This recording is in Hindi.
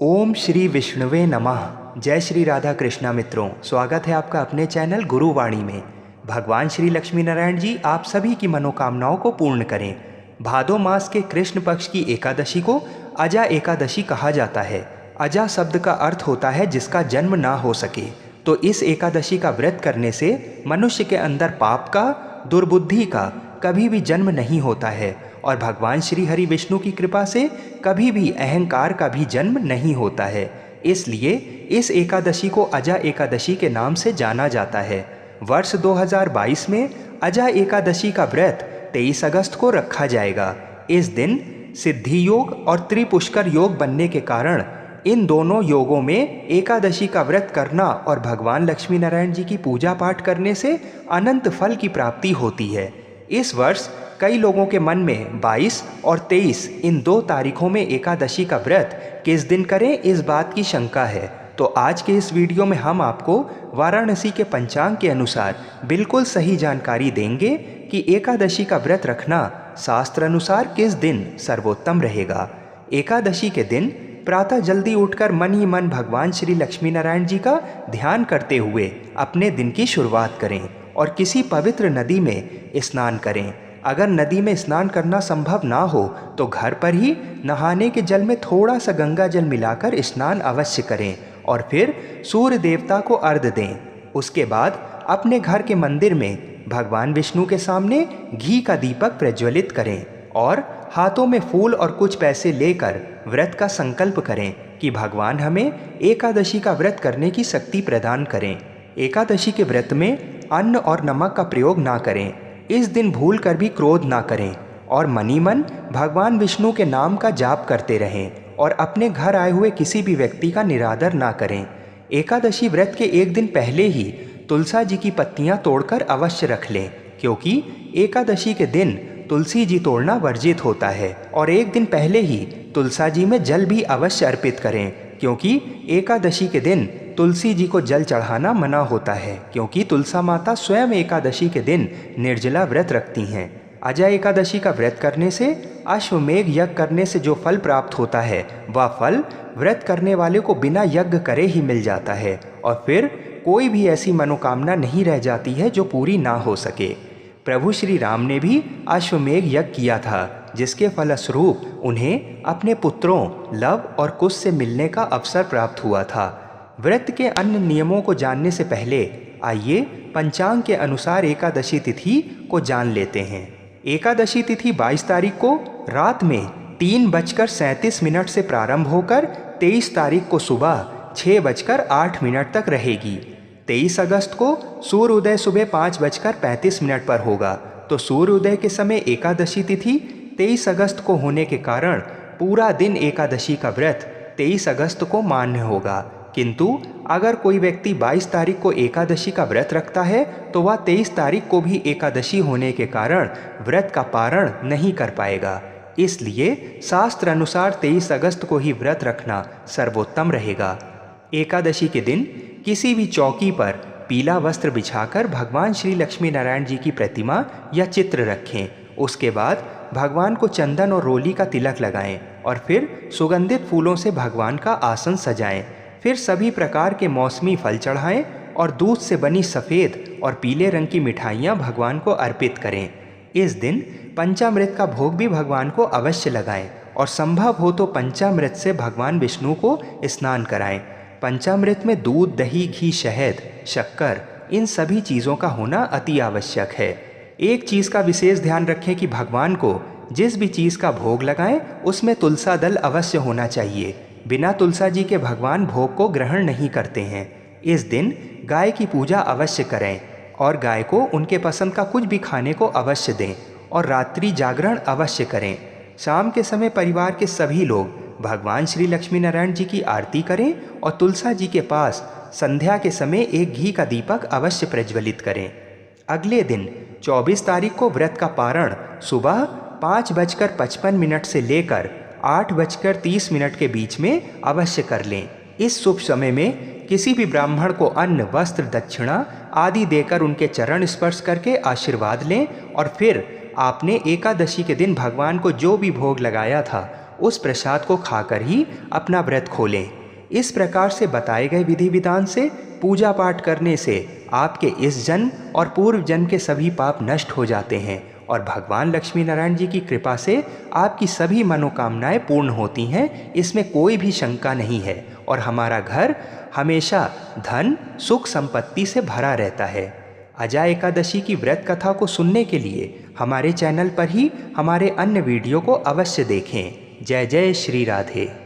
ओम श्री विष्णुवे नमः। जय श्री राधा कृष्णा मित्रों, स्वागत है आपका अपने चैनल गुरुवाणी में। भगवान श्री लक्ष्मी नारायण जी आप सभी की मनोकामनाओं को पूर्ण करें। भादो मास के कृष्ण पक्ष की एकादशी को अजा एकादशी कहा जाता है। अजा शब्द का अर्थ होता है जिसका जन्म ना हो सके। तो इस एकादशी का व्रत करने से मनुष्य के अंदर पाप का, दुर्बुद्धि का कभी भी जन्म नहीं होता है और भगवान श्री हरि विष्णु की कृपा से कभी भी अहंकार का भी जन्म नहीं होता है। इसलिए इस एकादशी को अजा एकादशी के नाम से जाना जाता है। वर्ष 2022 में अजा एकादशी का व्रत 23 अगस्त को रखा जाएगा। इस दिन सिद्धि योग और त्रिपुष्कर योग बनने के कारण इन दोनों योगों में एकादशी का व्रत करना और भगवान लक्ष्मी नारायण जी की पूजा पाठ करने से अनंत फल की प्राप्ति होती है। इस वर्ष कई लोगों के मन में 22 और 23 इन 2 तारीखों में एकादशी का व्रत किस दिन करें इस बात की शंका है। तो आज के इस वीडियो में हम आपको वाराणसी के पंचांग के अनुसार बिल्कुल सही जानकारी देंगे कि एकादशी का व्रत रखना शास्त्र अनुसार किस दिन सर्वोत्तम रहेगा। एकादशी के दिन प्रातः जल्दी उठकर मन ही मन भगवान श्री लक्ष्मी नारायण जी का ध्यान करते हुए अपने दिन की शुरुआत करें और किसी पवित्र नदी में स्नान करें। अगर नदी में स्नान करना संभव ना हो तो घर पर ही नहाने के जल में थोड़ा सा गंगा जल मिलाकर स्नान अवश्य करें और फिर सूर्य देवता को अर्घ्य दें। उसके बाद अपने घर के मंदिर में भगवान विष्णु के सामने घी का दीपक प्रज्वलित करें और हाथों में फूल और कुछ पैसे लेकर व्रत का संकल्प करें कि भगवान हमें एकादशी का व्रत करने की शक्ति प्रदान करें। एकादशी के व्रत में अन्न और नमक का प्रयोग ना करें। इस दिन भूल कर भी क्रोध ना करें और मनी मन भगवान विष्णु के नाम का जाप करते रहें और अपने घर आए हुए किसी भी व्यक्ति का निरादर ना करें। एकादशी व्रत के एक दिन पहले ही तुलसा जी की पत्तियां तोड़कर अवश्य रख लें, क्योंकि एकादशी के दिन तुलसी जी तोड़ना वर्जित होता है। और एक दिन पहले ही तुलसा जी में जल भी अवश्य अर्पित करें, क्योंकि एकादशी के दिन तुलसी जी को जल चढ़ाना मना होता है, क्योंकि तुलसा माता स्वयं एकादशी के दिन निर्जला व्रत रखती हैं। अजा एकादशी का व्रत करने से अश्वमेघ यज्ञ करने से जो फल प्राप्त होता है वह फल व्रत करने वाले को बिना यज्ञ करे ही मिल जाता है और फिर कोई भी ऐसी मनोकामना नहीं रह जाती है जो पूरी ना हो सके। प्रभु श्री राम ने भी अश्वमेघ यज्ञ किया था, जिसके फलस्वरूप उन्हें अपने पुत्रों लव और कुश से मिलने का अवसर प्राप्त हुआ था। व्रत के अन्य नियमों को जानने से पहले आइए पंचांग के अनुसार एकादशी तिथि को जान लेते हैं। एकादशी तिथि 22 तारीख को रात में 3:37 से प्रारंभ होकर 23 तारीख को सुबह 6:08 तक रहेगी। 23 अगस्त को सूर्योदय सुबह 5:35 पर होगा। तो सूर्योदय के समय एकादशी तिथि 23 अगस्त को होने के कारण पूरा दिन एकादशी का व्रत 23 अगस्त को मान्य होगा। किंतु अगर कोई व्यक्ति 22 तारीख को एकादशी का व्रत रखता है तो वह 23 तारीख को भी एकादशी होने के कारण व्रत का पारण नहीं कर पाएगा। इसलिए शास्त्र अनुसार 23 अगस्त को ही व्रत रखना सर्वोत्तम रहेगा। एकादशी के दिन किसी भी चौकी पर पीला वस्त्र बिछाकर भगवान श्री लक्ष्मी नारायण जी की प्रतिमा या चित्र रखें। उसके बाद भगवान को चंदन और रोली का तिलक लगाएं और फिर सुगंधित फूलों से भगवान का आसन सजाएं। फिर सभी प्रकार के मौसमी फल चढ़ाएं और दूध से बनी सफ़ेद और पीले रंग की मिठाइयाँ भगवान को अर्पित करें। इस दिन पंचामृत का भोग भी भगवान को अवश्य लगाएं और संभव हो तो पंचामृत से भगवान विष्णु को स्नान कराएं। पंचामृत में दूध, दही, घी, शहद, शक्कर इन सभी चीज़ों का होना अति आवश्यक है। एक चीज़ का विशेष ध्यान रखें कि भगवान को जिस भी चीज़ का भोग लगाएं उसमें तुलसा दल अवश्य होना चाहिए। बिना तुलसा जी के भगवान भोग को ग्रहण नहीं करते हैं। इस दिन गाय की पूजा अवश्य करें और गाय को उनके पसंद का कुछ भी खाने को अवश्य दें और रात्रि जागरण अवश्य करें। शाम के समय परिवार के सभी लोग भगवान श्री लक्ष्मी नारायण जी की आरती करें और तुलसा जी के पास संध्या के समय एक घी का दीपक अवश्य प्रज्वलित करें। अगले दिन 24 तारीख को व्रत का पारण सुबह 5:55 से लेकर 8:30 के बीच में अवश्य कर लें। इस शुभ समय में किसी भी ब्राह्मण को अन्न, वस्त्र, दक्षिणा आदि देकर उनके चरण स्पर्श करके आशीर्वाद लें और फिर आपने एकादशी के दिन भगवान को जो भी भोग लगाया था उस प्रसाद को खाकर ही अपना व्रत खोलें। इस प्रकार से बताए गए विधि विधान से पूजा पाठ करने से आपके इस जन्म और पूर्व जन्म के सभी पाप नष्ट हो जाते हैं और भगवान लक्ष्मी नारायण जी की कृपा से आपकी सभी मनोकामनाएं पूर्ण होती हैं। इसमें कोई भी शंका नहीं है और हमारा घर हमेशा धन सुख संपत्ति से भरा रहता है। अजय एकादशी की व्रत कथा को सुनने के लिए हमारे चैनल पर ही हमारे अन्य वीडियो को अवश्य देखें। जय जय श्री राधे।